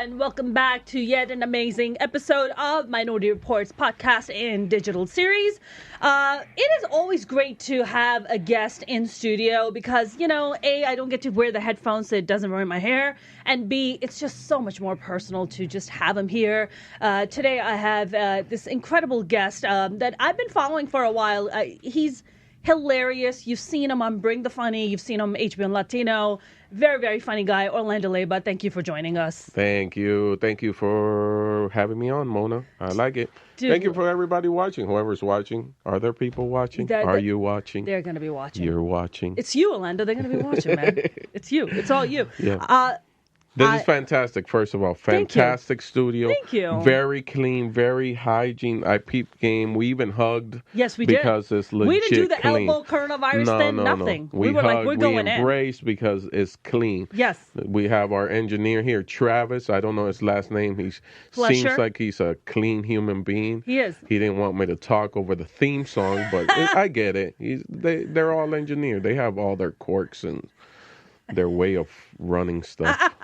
and welcome back to yet an amazing episode of Minority Reports podcast and digital series. It is always great to have a guest in studio because, A, I don't get to wear the headphones so it doesn't ruin my hair, and B, it's just so much more personal to just have him here. Today I have this incredible guest that I've been following for a while. He's hilarious. You've seen him on Bring the Funny. You've seen him on HBO Latino. Very, very funny guy. Orlando Leyba, thank you for joining us. Thank you. Thank you for having me on, Mona. I like it. Dude, thank you for everybody watching. Whoever's watching. Are there people watching? Are you watching? They're going to be watching. You're watching. It's you, Orlando. They're going to be watching, man. It's you. It's all you. Yeah. This is fantastic, first of all. Fantastic studio. Thank you. Very clean, very hygiene. I peeped game. We even hugged. Yes, we did. Because it's legit we didn't do the clean. Elbow coronavirus thing, nothing. No. We were hugged, like, we're going in. We embraced because it's clean. Yes. We have our engineer here, Travis. I don't know his last name. He seems like he's a clean human being. He is. He didn't want me to talk over the theme song, but I get it. They're all engineered. They have all their quirks and their way of running stuff.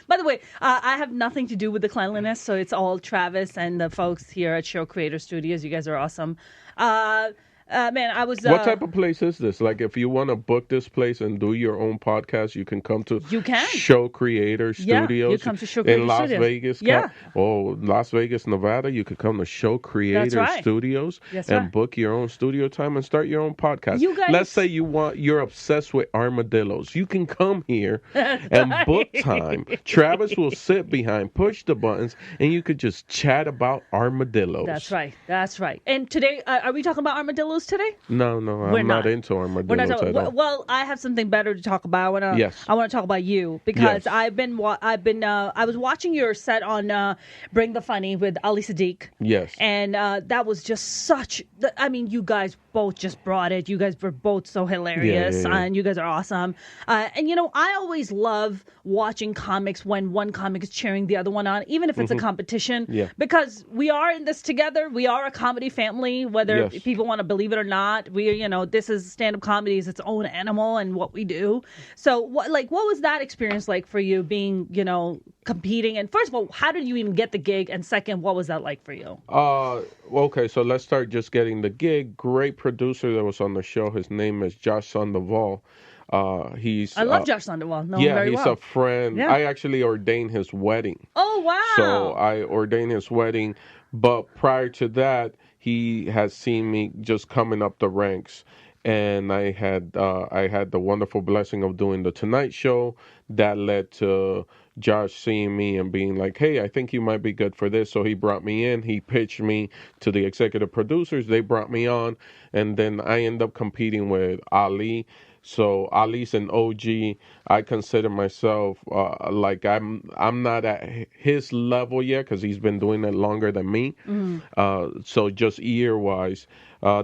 By the way, I have nothing to do with the cleanliness, so it's all Travis and the folks here at Show Creator Studios. You guys are awesome. Man, I was... what type of place is this? Like, if you want to book this place and do your own podcast, you can come to Show Creator Studios. Yeah, you come to Show Creator Studios. In Las Vegas. Yeah. Las Vegas, Nevada, you could come to Show Creator Studios and book your own studio time and start your own podcast. You guys... Let's say you're obsessed with armadillos. You can come here and book time. Travis will sit behind, push the buttons, and you could just chat about armadillos. That's right. And today, are we talking about armadillos today? No, I'm not into armadillos at all. Well, I have something better to talk about. I want to talk about you because I was watching your set on Bring the Funny with Ali Sadiq. Yes. And that was just you guys both just brought it. You guys were both so hilarious and you guys are awesome. And I always love watching comics when one comic is cheering the other one on, even if it's a competition. Yeah. Because we are in this together. We are a comedy family, whether people want to believe it or not. This is stand-up comedy is its own animal and what we do. So what was that experience like for you being, competing? And first of all, how did you even get the gig? And second, what was that like for you? Okay, so let's start just getting the gig. Great producer that was on the show. His name is Josh Sandoval. I love Josh Sandoval. He's a friend. Yeah. I actually ordained his wedding. Oh, wow. So I ordained his wedding. But prior to that, he has seen me just coming up the ranks. And I had the wonderful blessing of doing the Tonight Show. That led to Josh seeing me and being like, hey, I think you might be good for this. So he brought me in. He pitched me to the executive producers. They brought me on. And then I ended up competing with Ali. So Ali's an OG. I consider myself like I'm not at his level yet because he's been doing it longer than me. Mm-hmm. So just year-wise.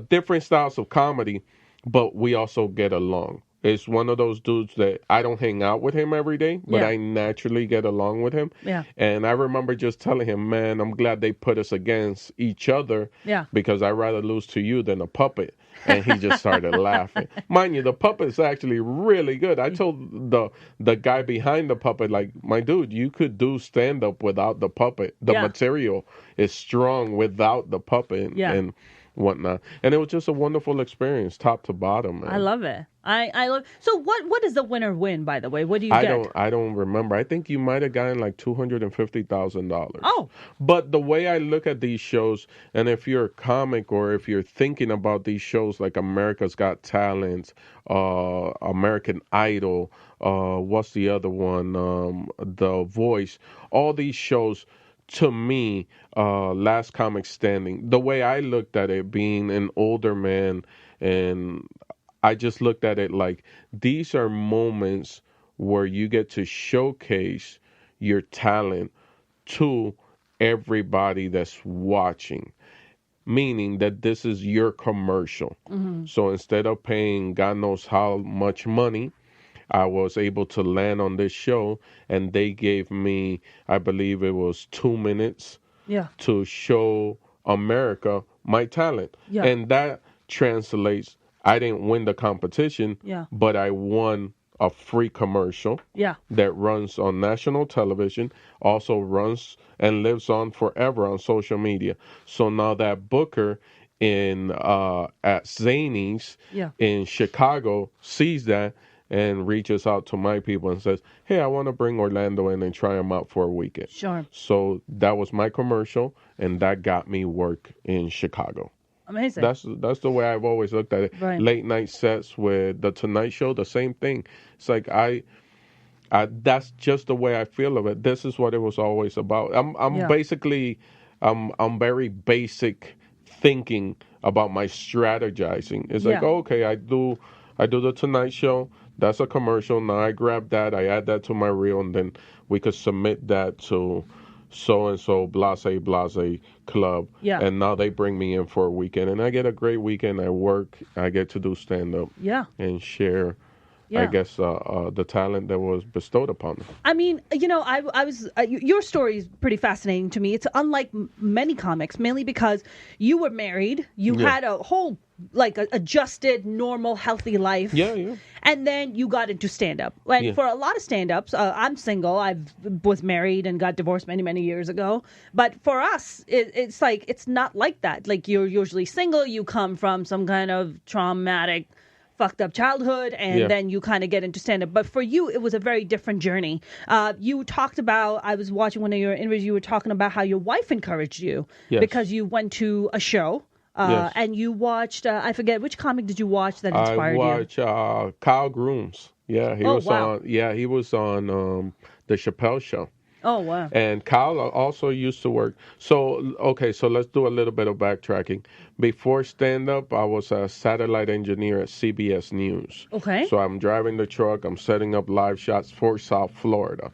Different styles of comedy, but we also get along. It's one of those dudes that I don't hang out with him every day, but I naturally get along with him. Yeah. And I remember just telling him, man, I'm glad they put us against each other because I'd rather lose to you than a puppet. And he just started laughing. Mind you, the puppet is actually really good. I told the guy behind the puppet, like, my dude, you could do stand-up without the puppet. The material is strong without the puppet and whatnot. And it was just a wonderful experience, top to bottom, man. I love it. I love. So what does the winner win, by the way? What do you get? I don't remember. I think you might have gotten like $250,000. Oh. But the way I look at these shows, and if you're a comic or if you're thinking about these shows like America's Got Talent, American Idol, what's the other one? The Voice. All these shows, to me, Last Comic Standing, the way I looked at it, being an older man, and I just looked at it like these are moments where you get to showcase your talent to everybody that's watching, meaning that this is your commercial. Mm-hmm. So instead of paying God knows how much money, I was able to land on this show, and they gave me, I believe it was 2 minutes to show America my talent. Yeah. And that translates, I didn't win the competition, but I won a free commercial Yeah. that runs on national television, also runs and lives on forever on social media. So now that booker in at Zany's Yeah. in Chicago sees that and reaches out to my people and says, "Hey, I want to bring Orlando in and try him out for a weekend." Sure. So that was my commercial, and that got me work in Chicago. Amazing. That's the way I've always looked at it. Right. Late night sets with the Tonight Show, the same thing. It's like that's just the way I feel of it. This is what it was always about. I'm Yeah. basically I'm very basic thinking about my strategizing. It's like, Yeah. oh, okay, I do the Tonight Show. That's a commercial. Now I grab that, I add that to my reel, and then we could submit that to so and so blase blase club. Yeah. And now they bring me in for a weekend, and I get a great weekend. I work. I get to do stand up. Yeah. And share. I Yeah. guess the talent that was bestowed upon me. I mean, I was your story is pretty fascinating to me. It's unlike many comics, mainly because you were married, you Yeah. had a whole like adjusted, normal, healthy life. Yeah, yeah. And then you got into stand up. And Yeah. for a lot of stand ups, I'm single. I was married and got divorced many, many years ago. But for us, it's like, it's not like that. Like, you're usually single, you come from some kind of traumatic, fucked up childhood, and Yeah. then you kind of get into stand up. But for you, it was a very different journey. You talked about, I was watching one of your interviews, you were talking about how your wife encouraged you Yes. because you went to a show. Yes. And you watched, I forget, which comic did you watch that I inspired you? watch Kyle Grooms. Yeah, he Oh, was wow. on. Yeah, he was on the Chappelle Show. Oh, wow. And Kyle also used to work. So okay, so let's do a little bit of backtracking. Before stand up, I was a satellite engineer at CBS News. Okay. So I'm driving the truck. I'm setting up live shots for South Florida.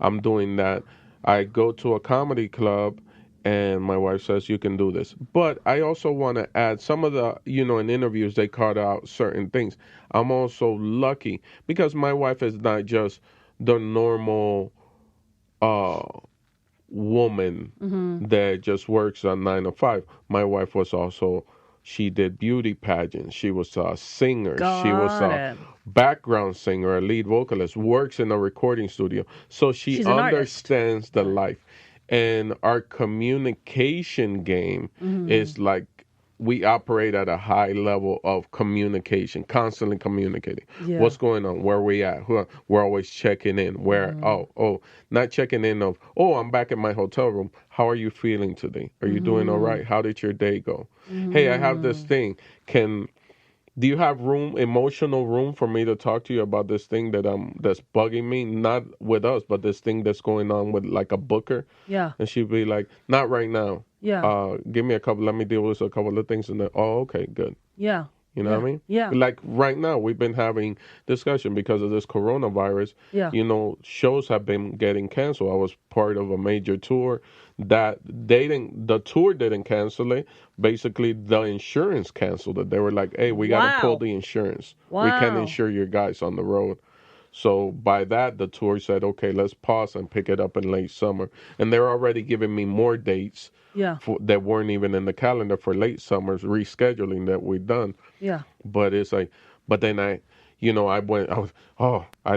I'm doing that. I go to a comedy club. And my wife says, you can do this. But I also want to add some of the, in interviews, they cut out certain things. I'm also lucky because my wife is not just the normal uh, woman that just works on 9 to 5. My wife was also, she did beauty pageants. She was a singer. She was Got a it. background singer, a lead vocalist, works in a recording studio. So she She's an artist. understands the life. And our communication game is like we operate at a high level of communication, constantly communicating. Yeah. What's going on? Where we at? We're always checking in. Where? Not checking in of, I'm back in my hotel room. How are you feeling today? Are you doing all right? How did your day go? Hey, I have this thing. Do you have emotional room for me to talk to you about this thing that's bugging me? Not with us, but this thing that's going on with like a booker. Yeah. And she'd be like, not right now. Yeah. Give me let me deal with a couple of things. And then, okay, good. Yeah. You know yeah. what I mean? Yeah. Like right now, we've been having discussion because of this coronavirus. Yeah. Shows have been getting canceled. I was part of a major tour that the tour didn't cancel it. Basically, the insurance canceled it. They were like, hey, we got to pull the insurance. We can't Wow. insure your guys on the road. So by that, the tour said, okay, let's pause and pick it up in late summer. And they're already giving me more dates Yeah. that weren't even in the calendar for late summers, rescheduling that we've done. Yeah. But it's like, but then I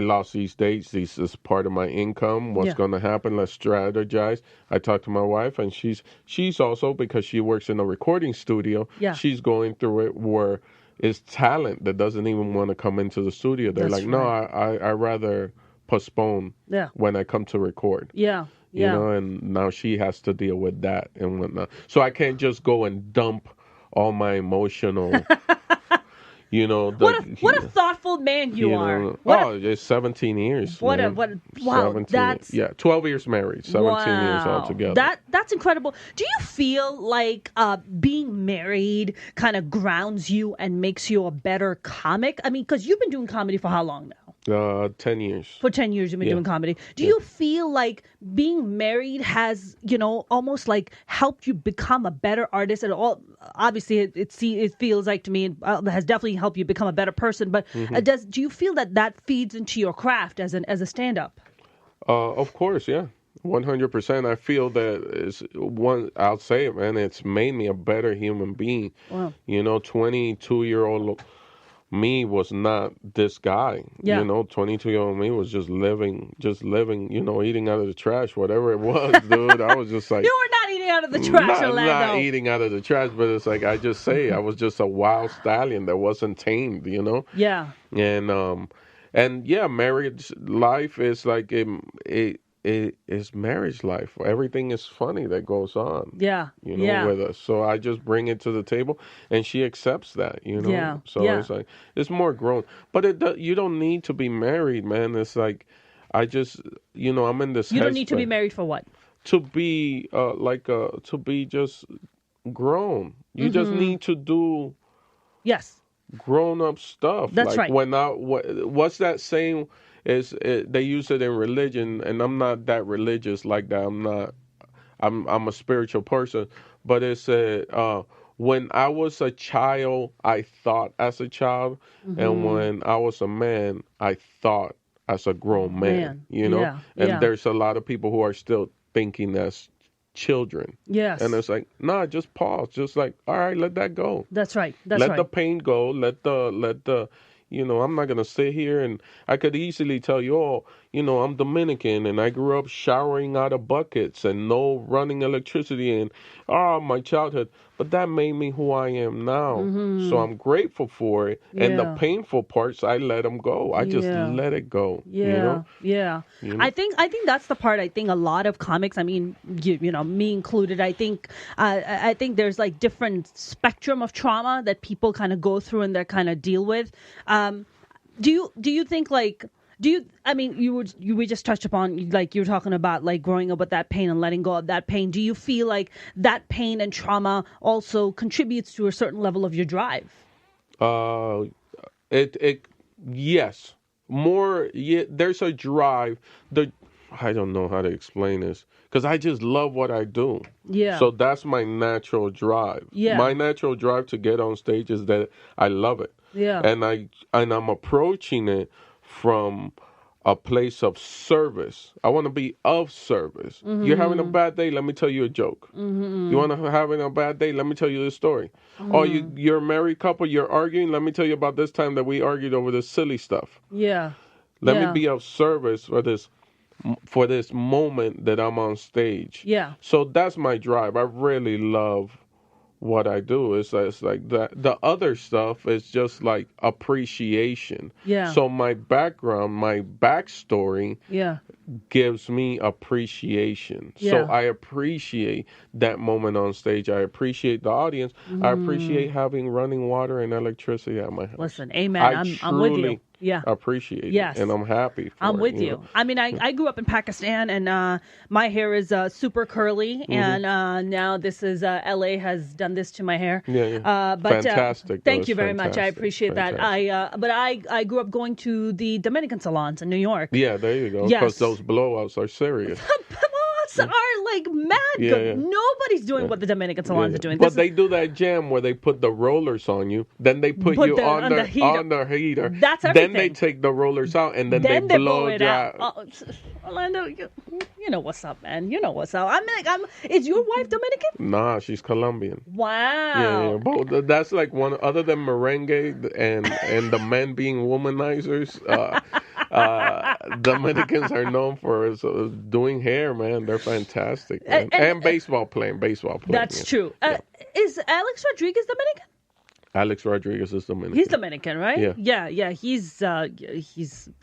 lost these dates. This is part of my income. What's Yeah. going to happen? Let's strategize. I talked to my wife, and she's also, because she works in a recording studio, Yeah. she's going through it where it's talent that doesn't even want to come into the studio. They're That's like, no, right. I rather postpone Yeah. when I come to record. Yeah. You Yeah. know, and now she has to deal with that and whatnot. So I can't just go and dump all my emotional, What a thoughtful man you are. It's 17 years. Wow. 12 years married, 17 years Wow. altogether. That's incredible. Do you feel like being married kind of grounds you and makes you a better comic? I mean, because you've been doing comedy for how long now? 10 years. For 10 years you've been doing comedy. Do you feel like being married has, almost like helped you become a better artist at all? Obviously, it feels like to me it has definitely helped you become a better person. But do you feel that feeds into your craft as a stand-up? Of course, yeah. 100%. I feel that I'll say it, man, it's made me a better human being. Wow. 22-year-old me was not this guy. Yeah. 22-year-old me was just living, eating out of the trash, whatever it was, dude. I was just like, You were not eating out of the trash, not Orlando. eating out of the trash, but it's like I just say, I was just a wild stallion that wasn't tamed. Yeah. And yeah, marriage life is like it is marriage life. Everything is funny that goes on. Yeah. With us. So I just bring it to the table, and she accepts that. Yeah. So it's like it's more grown. But you don't need to be married, man. It's like I just I'm in this. You don't need to be married for what? To be to be just grown. You just need to do Yes. grown up stuff. That's right. What's that saying? They use it in religion, and I'm not that religious like that. I'm a spiritual person, but it said when I was a child, I thought as a child, and when I was a man, I thought as a grown man. Yeah. And there's a lot of people who are still thinking as children. Yes. And it's like, nah, just pause. Just like, all right, let that go. That's right. Let the pain go. Let the I'm not gonna sit here, and I could easily tell you, I'm Dominican and I grew up showering out of buckets and no running electricity and my childhood. But that made me who I am now. So I'm grateful for it. And the painful parts, I let them go. I just let it go. Yeah. I think that's the part. I think a lot of comics, I mean, me included, I think there's like different spectrum of trauma that people kind of go through and they kind of deal with. Do you think like, we just touched upon, like you were talking about like growing up with that pain and letting go of that pain. Do you feel like that pain and trauma also contributes to a certain level of your drive? Yes. More, there's a drive. I don't know how to explain this because I just love what I do. Yeah. So that's my natural drive. Yeah. My natural drive to get on stage is that I love it. Yeah. And I'm approaching it from a place of service. I want to be of service. You're having a bad day, let me tell you a joke. You want to having a bad day, let me tell you this story. Oh, you're a married couple, you're arguing, let me tell you about this time that we argued over this silly stuff. Yeah. Let me be of service for this moment that I'm on stage. Yeah. So that's my drive. I really love what I do. It's like that. The other stuff is just like appreciation. Yeah. So my background, my backstory gives me appreciation. Yeah. So I appreciate that moment on stage. I appreciate the audience. I appreciate having running water and electricity at my house. Listen, amen. I'm with you. Yeah. Appreciate yes. it, and I'm happy for I'm it, with you. I mean, I grew up in Pakistan, and my hair is super curly, and now this is LA has done this to my hair. Yeah. But fantastic. Thank you very much. I appreciate that. I grew up going to the Dominican salons in New York. Yeah, there you go. Because those blowouts are serious. Are like mad good. Nobody's doing what the Dominican salons are doing. But they do that jam where they put the rollers on you, then they put you on the heater. That's everything. Then they take the rollers out, and then they blow it out. Orlando, you know what's up, man. You know what's up. Is your wife Dominican? Nah, she's Colombian. Wow. Yeah. But that's like one, other than merengue and the men being womanizers. Dominicans are known for doing hair, man. They're fantastic. And baseball playing. That's true. Is Alex Rodriguez Dominican? Alex Rodriguez is Dominican. He's Dominican, right? Yeah. He's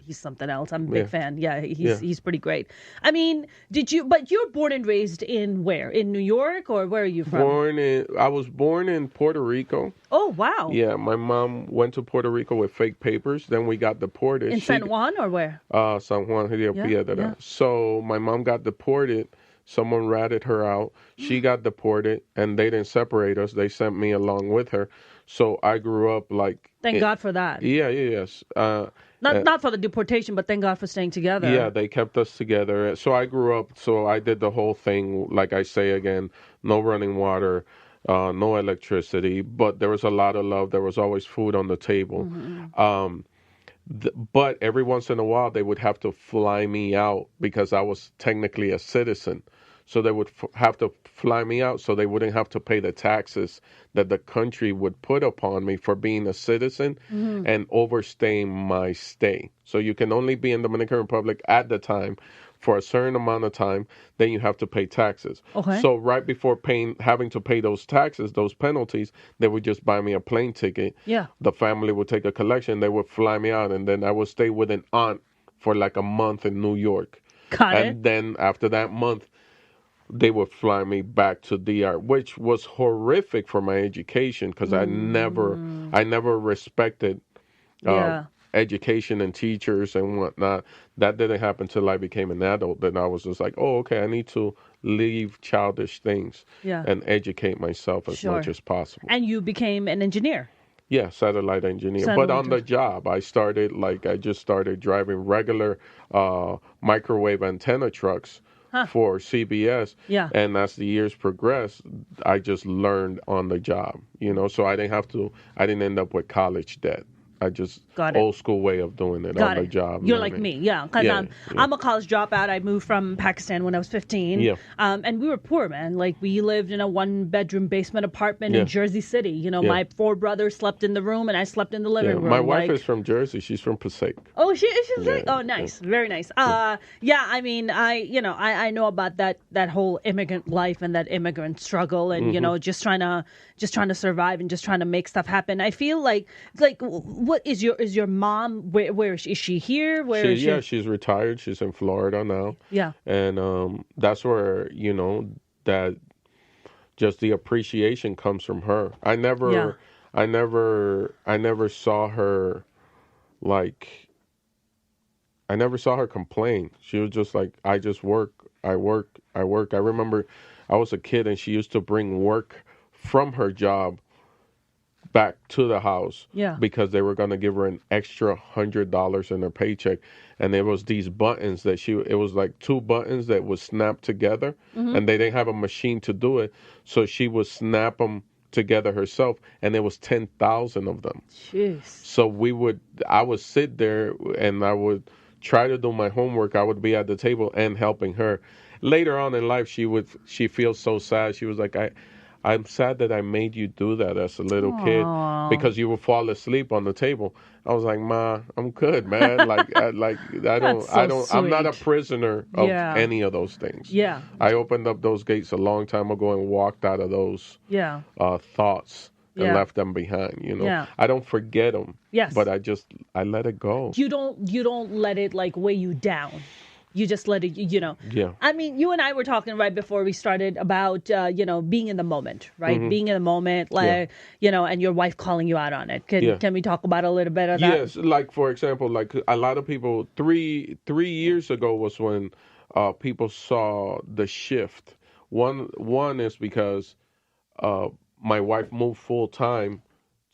something else. I'm a big fan. Yeah, he's pretty great. I mean, but you're born and raised in where? In New York, or where are you from? I was born in Puerto Rico. Oh, wow. Yeah, my mom went to Puerto Rico with fake papers. Then we got deported. In San Juan or where? San Juan. Yeah. So my mom got deported. Someone ratted her out. She got deported, and they didn't separate us. They sent me along with her. So I grew up like... Thank God for that. Yes. Not for the deportation, but thank God for staying together. Yeah, they kept us together. So I grew up, so I did the whole thing, like I say again, no running water, no electricity, but there was a lot of love. There was always food on the table. But every once in a while, they would have to fly me out because I was technically a citizen. So they would have to fly me out so they wouldn't have to pay the taxes that the country would put upon me for being a citizen and overstaying my stay. So you can only be in Dominican Republic at the time for a certain amount of time, then you have to pay taxes. Okay. So right before having to pay those taxes, those penalties, they would just buy me a plane ticket. Yeah. The family would take a collection, they would fly me out, and then I would stay with an aunt for like a month in New York. Got it. And then after that month, they would fly me back to DR, which was horrific for my education because I never respected Yeah. education and teachers and whatnot. That didn't happen till I became an adult. Then I was just like, oh, okay, I need to leave childish things Yeah. and educate myself as Sure. much as possible. And you became an engineer. Yeah, satellite engineer. But on the job, I just started driving regular microwave antenna trucks for CBS. Yeah. And as the years progressed, I just learned on the job, so I didn't end up with college debt. I just old school way of doing it on the job. You're like me, yeah. Because I'm a college dropout. I moved from Pakistan when I was 15. Yeah. And we were poor, man. Like we lived in a 1-bedroom basement apartment in Jersey City. My 4 brothers slept in the room and I slept in the living room. My wife is from Jersey. She's from Passaic. Oh, she's like, oh, nice, very nice. I mean, I know about that whole immigrant life and that immigrant struggle, and just trying to survive and just trying to make stuff happen. I feel like what is your mom? Where is she here? She's retired. She's in Florida now. Yeah, and that's where that just the appreciation comes from her. I never saw her I never saw her complain. She was just like, I just work. I remember I was a kid and she used to bring work from her job back to the house because they were going to give her an extra $100 in her paycheck. And there was these buttons it was like 2 buttons that would snap together and they didn't have a machine to do it. So she would snap them together herself, and there was 10,000 of them. Jeez. So I would sit there and I would try to do my homework. I would be at the table and helping her. Later on in life, she feels so sad. She was like, I'm sad that I made you do that as a little kid because you would fall asleep on the table. I was like, Ma, I'm good, man. I'm not a prisoner of any of those things. Yeah. I opened up those gates a long time ago and walked out of those thoughts and left them behind. Yeah. I don't forget them. Yes. But I let it go. You don't let it weigh you down. You just let it, Yeah. I mean, you and I were talking right before we started about, being in the moment, right? Mm-hmm. Being in the moment, and your wife calling you out on it. Can we talk about a little bit of that? Yes. Like, for example, like a lot of people, 3 years ago was when people saw the shift. One is because my wife moved full time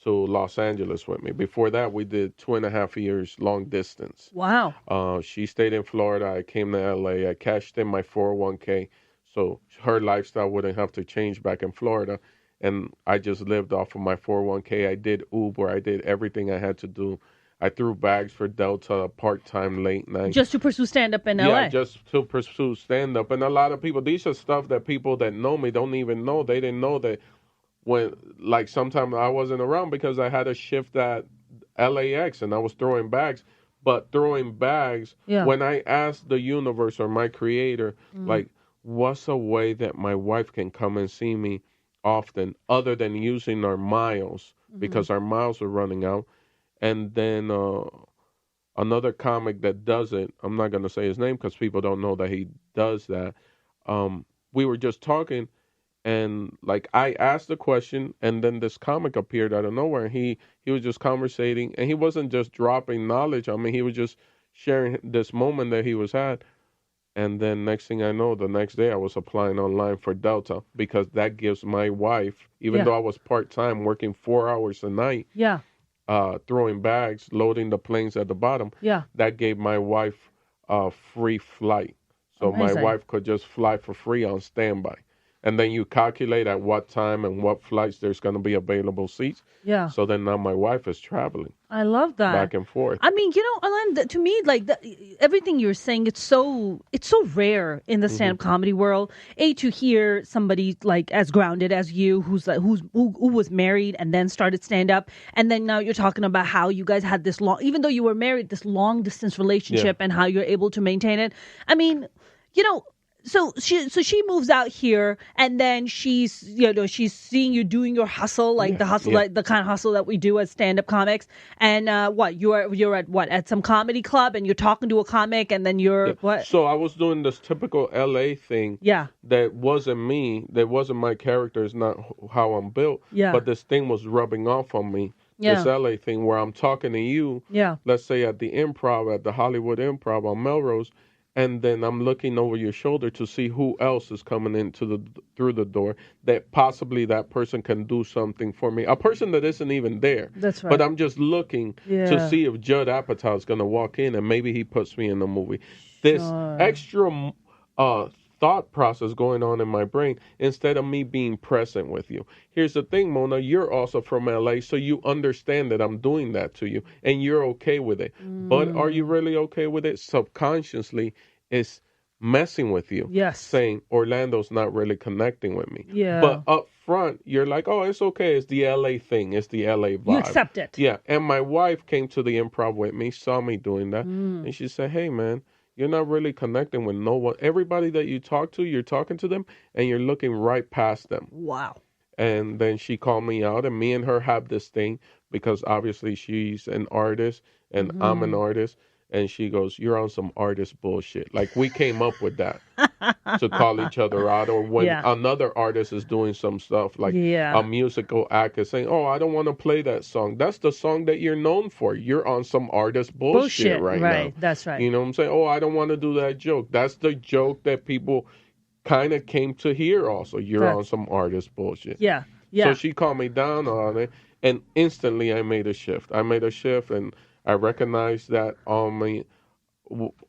to Los Angeles with me. Before that, we did 2.5 years long distance. Wow. She stayed in Florida. I came to LA. I cashed in my 401k, so her lifestyle wouldn't have to change back in Florida. And I just lived off of my 401k. I did Uber. I did everything I had to do. I threw bags for Delta part-time late night. Just to pursue stand-up in LA? Yeah, just to pursue stand-up. And a lot of people, these are stuff that people that know me don't even know. They didn't know that when, like, sometimes I wasn't around because I had a shift at LAX and I was throwing bags. But throwing bags, when I asked the universe or my creator, like, what's a way that my wife can come and see me often other than using our miles, because our miles are running out. And then another comic that does it, I'm not going to say his name because people don't know that he does that. We were just talking. And like I asked the question, and then this comic appeared out of nowhere. And he was just conversating, and he wasn't just dropping knowledge. I mean, he was just sharing this moment that he was at. And then next thing I know, the next day I was applying online for Delta because that gives my wife, even though I was part-time working 4 hours a night, throwing bags, loading the planes at the bottom, that gave my wife a free flight. So my wife could just fly for free on standby. And then you calculate at what time and what flights there's going to be available seats. Yeah. So then now my wife is traveling I love that. back and forth. I mean, Alan, to me, like everything you're saying, it's so rare in the stand-up comedy world. To hear somebody like as grounded as you, who was married and then started stand-up, and then now you're talking about how you guys had this long, even though you were married, this long distance relationship, and how you're able to maintain it. I mean, So she moves out here, and then she's seeing you doing your hustle, like the hustle, like the kind of hustle that we do as stand up comics. And you're at some comedy club, and you're talking to a comic, and then you're what? So I was doing this typical LA thing. Yeah. That wasn't me. That wasn't my character. It's not how I'm built. Yeah. But this thing was rubbing off on me. Yeah. This LA thing where I'm talking to you. Yeah. Let's say at the Improv, at the Hollywood Improv on Melrose. And then I'm looking over your shoulder to see who else is coming through the door that possibly that person can do something for me. A person that isn't even there. That's right. But I'm just looking to see if Judd Apatow is going to walk in and maybe he puts me in the movie. This extra thought process going on in my brain instead of me being present with you. Here's the thing, Mona, you're also from LA, so you understand that I'm doing that to you and you're okay with it. But are you really okay with it? Subconsciously, it's messing with you. Yes. Saying Orlando's not really connecting with me. Yeah. But up front, you're like, oh, it's okay. It's the LA thing. It's the LA vibe. You accept it. Yeah. And my wife came to the Improv with me, saw me doing that. And she said, hey, man, you're not really connecting with no one. Everybody that you talk to, you're talking to them, and you're looking right past them. Wow. And then she called me out, and me and her have this thing because obviously she's an artist, and I'm an artist. And she goes, you're on some artist bullshit. Like, we came up with that to call each other out. Or when another artist is doing some stuff, like a musical act is saying, oh, I don't want to play that song. That's the song that you're known for. You're on some artist bullshit right now. Right, that's right. You know what I'm saying? Oh, I don't want to do that joke. That's the joke that people kind of came to hear also. You're on some artist bullshit. Yeah, yeah. So she calmed me down on it, and instantly I made a shift. And I recognized that on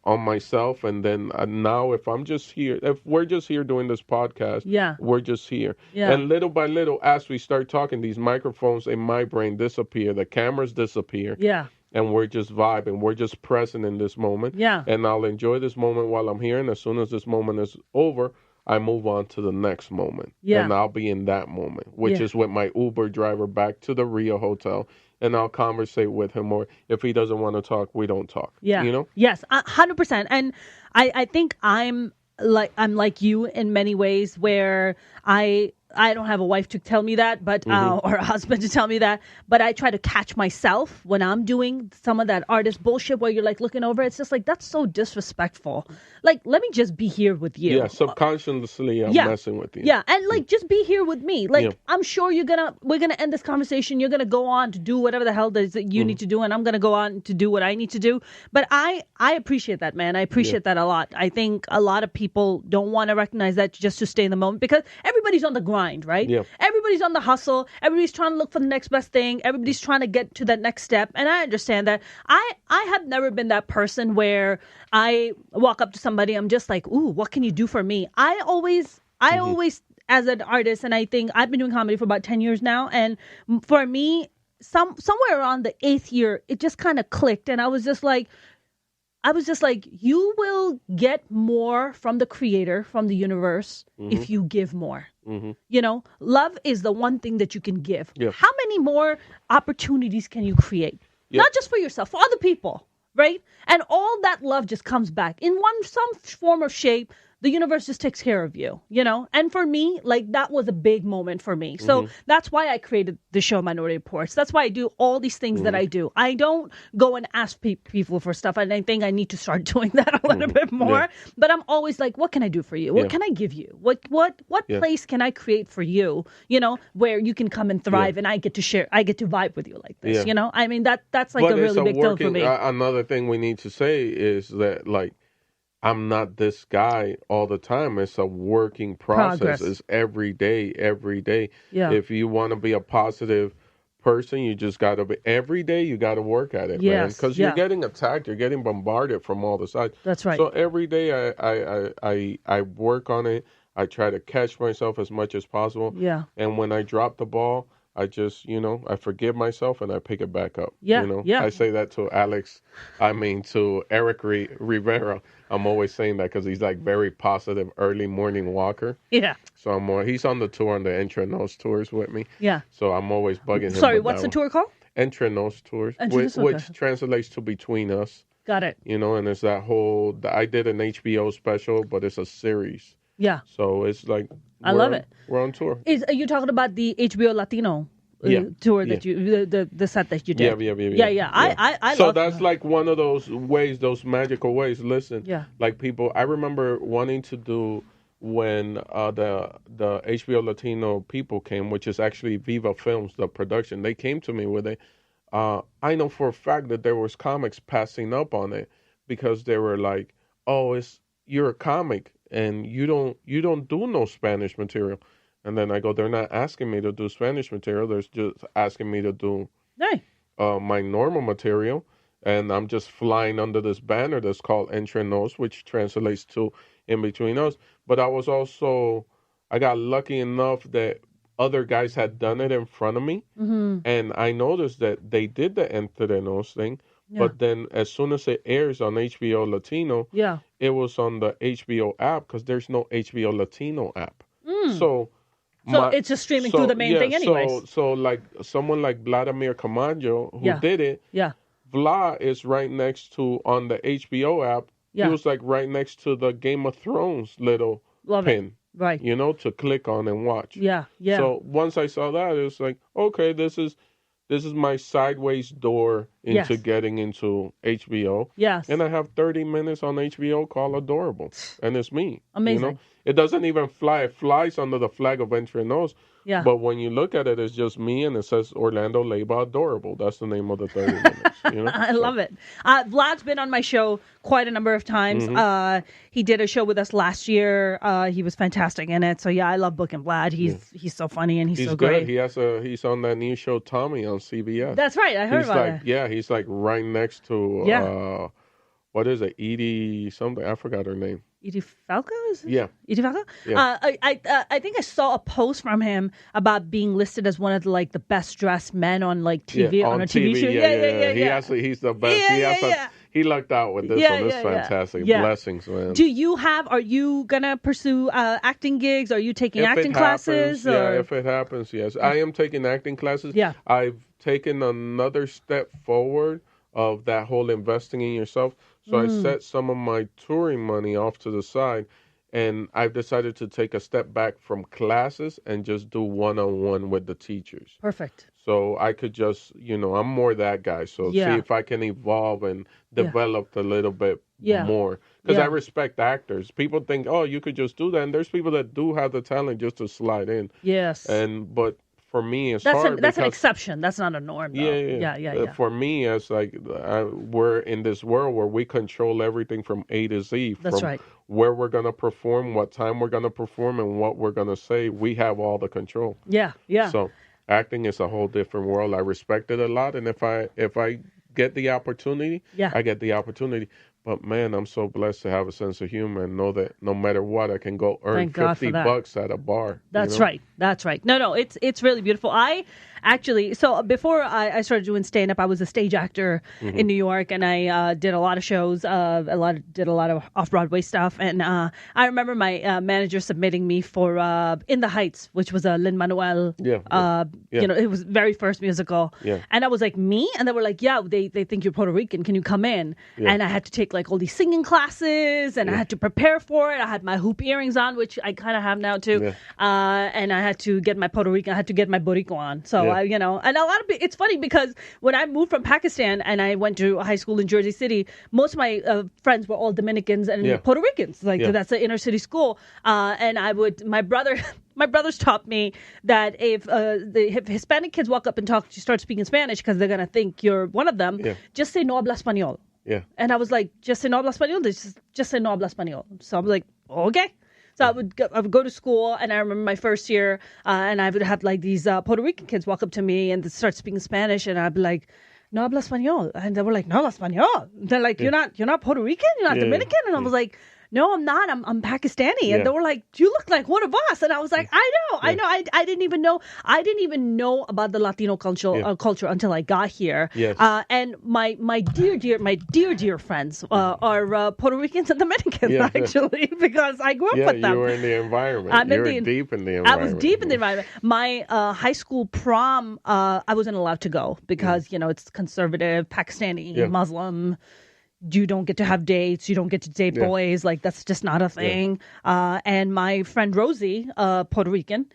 myself, and then now if we're just here doing this podcast, we're just here. Yeah. And little by little, as we start talking, these microphones in my brain disappear, the cameras disappear. Yeah. And we're just vibing. We're just present in this moment. Yeah. And I'll enjoy this moment while I'm here, and as soon as this moment is over, I move on to the next moment. Yeah. And I'll be in that moment, which is with my Uber driver back to the Rio Hotel. And I'll conversate with him, or if he doesn't want to talk, we don't talk. Yeah. You know? Yes, 100%. And I think I'm like you in many ways, where I don't have a wife to tell me that, but or a husband to tell me that, but I try to catch myself when I'm doing some of that artist bullshit where you're like looking over. It's just like, that's so disrespectful. Like, let me just be here with you. Yeah, subconsciously I'm messing with you. Yeah, and like, just be here with me. Like, I'm sure we're gonna end this conversation. You're gonna go on to do whatever the hell that you need to do, and I'm gonna go on to do what I need to do. But I appreciate that, man. I appreciate that a lot. I think a lot of people don't want to recognize that just to stay in the moment, because everybody's on the grind, right? Yeah. Everybody's on the hustle. Everybody's trying to look for the next best thing. Everybody's trying to get to that next step. And I understand that. I have never been that person where I walk up to somebody, I'm just like, ooh, what can you do for me? I always, as an artist, and I think I've been doing comedy for about 10 years now. And for me, somewhere around the 8th year, it just kind of clicked. And I was just like, you will get more from the creator, from the universe, if you give more. You know, love is the one thing that you can give. Yeah. How many more opportunities can you create? Yeah. Not just for yourself, for other people, right? And all that love just comes back in some form or shape. The universe just takes care of you, you know? And for me, like, that was a big moment for me. So that's why I created the show Minority Reports. That's why I do all these things that I do. I don't go and ask people for stuff. And I think I need to start doing that a little bit more. Yeah. But I'm always like, what can I do for you? What can I give you? What place can I create for you, you know, where you can come and thrive and I get to share, I get to vibe with you like this, you know? I mean, that's like a really big deal for me. Another thing we need to say is that, like, I'm not this guy all the time. It's a working process. It's every day. Yeah. If you want to be a positive person, you just got to be, every day you got to work at it, man. Because you're getting attacked. You're getting bombarded from all the sides. That's right. So every day I work on it. I try to catch myself as much as possible. Yeah. And when I drop the ball, I just, I forgive myself and I pick it back up. Yeah. Yeah. I say that to to Eric Rivera. I'm always saying that because he's like very positive early morning walker. Yeah. So he's on the tour on the Entrenos tours with me. Yeah. So I'm always bugging him. Sorry, what's the tour called? Entrenos tours, which translates to Between Us. Got it. And it's that whole, I did an HBO special, but it's a series. Yeah. So it's like, I love it. We're on tour. Are you talking about the HBO Latino tour that you, the set that you did? Yeah. I so love that's that. like one of those ways, those magical ways. Listen, Yeah. like people, I remember wanting to do when the HBO Latino people came, which is actually Viva Films, the production. They came to me with it. I know for a fact that there was comics passing up on it because they were like, "Oh, you're a comic and you don't do no Spanish material." And then I go, "They're not asking me to do Spanish material. They're just asking me to do my normal material." And I'm just flying under this banner that's called Entre Nos, which translates to In Between Us. But I got lucky enough that other guys had done it in front of me. Mm-hmm. And I noticed that they did the Entre Nos thing. Yeah. But then as soon as it airs on HBO Latino, it was on the HBO app because there's no HBO Latino app. So it's just streaming through the main thing anyways. So like someone like Vladimir Camacho who did it, Vlad is right next to, on the HBO app, he was like right next to the Game of Thrones little pin. Right. To click on and watch. Yeah. So once I saw that, it was like, okay, this is my sideways door into getting into HBO. Yes. And I have 30 minutes on HBO called Adorable. And it's me. Amazing. It doesn't even fly. It flies under the flag of Entre Nos. Yeah. But when you look at it, it's just me and it says Orlando Leyba Adorable. That's the name of the 30 minutes. I love it. Vlad's been on my show quite a number of times. Mm-hmm. He did a show with us last year. He was fantastic in it. So I love booking Vlad. He's so funny and he's so good. great. He's on that new show Tommy on CBS. That's right. I heard about it. Yeah, he's like right next to what is it? Edie something. I forgot her name. Edie Falco? Edie Falco? Yeah. I think I saw a post from him about being listed as one of the the best dressed men on TV on a TV show. Yeah. He's the best. He lucked out with this one. This is fantastic. Yeah. Blessings, man. Are you gonna pursue acting gigs? Are you taking acting classes? If it happens, yes. I am taking acting classes. Yeah. I've taken another step forward of that whole investing in yourself. So I set some of my touring money off to the side, and I've decided to take a step back from classes and just do one-on-one with the teachers. Perfect. So I could just, I'm more that guy. So see if I can evolve and develop a little bit more. Because I respect actors. People think, oh, you could just do that. And there's people that do have the talent just to slide in. Yes. But for me, it's hard. That's an exception. That's not a norm, though. Yeah. For me, it's like we're in this world where we control everything from A to Z. That's right. Where we're going to perform, what time we're going to perform, and what we're going to say. We have all the control. Yeah. So acting is a whole different world. I respect it a lot. And if I get the opportunity, I get the opportunity. But man, I'm so blessed to have a sense of humor and know that no matter what, I can go earn $50 at a bar. That's right. That's right. No, it's really beautiful. So before I started doing stand up, I was a stage actor in New York, and I did a lot of shows. Did a lot of off Broadway stuff, and I remember my manager submitting me for In the Heights, which was a Lin-Manuel. It was very first musical. Yeah. And I was like, me? And they were like, yeah, they think you're Puerto Rican. Can you come in? Yeah. And I had to take all these singing classes, and I had to prepare for it. I had my hoop earrings on, which I kind of have now too. Yeah. And I had to get my Puerto Rican. I had to get my Boricua on. So and a lot of it's funny because when I moved from Pakistan and I went to high school in Jersey City, most of my friends were all Dominicans and Puerto Ricans. That's an inner city school. And my brothers taught me that if Hispanic kids walk up and start speaking Spanish because they're gonna think you're one of them, just say no habla español. Yeah. And I was like, just say no habla español. Just say no habla español. So I was like, okay. So I would go to school, and I remember my first year, and I would have these Puerto Rican kids walk up to me and start speaking Spanish, and I'd be like, no habla español. And they were like, no habla español. They're like, you're not Puerto Rican? You're not Dominican? And I was like, no, I'm not. I'm Pakistani. Yeah. And they were like, you look like one of us. And I was like, I know. I didn't even know. I didn't even know about the Latino culture until I got here. Yes. And my dear friends are Puerto Ricans and Dominicans, actually, because I grew up with them. You were in the environment. You were deep in the environment. I was deep in the environment. My high school prom, I wasn't allowed to go because, it's conservative, Pakistani, Muslim. You don't get to have dates. You don't get to date boys. Like, that's just not a thing. And my friend Rosie, Puerto Rican,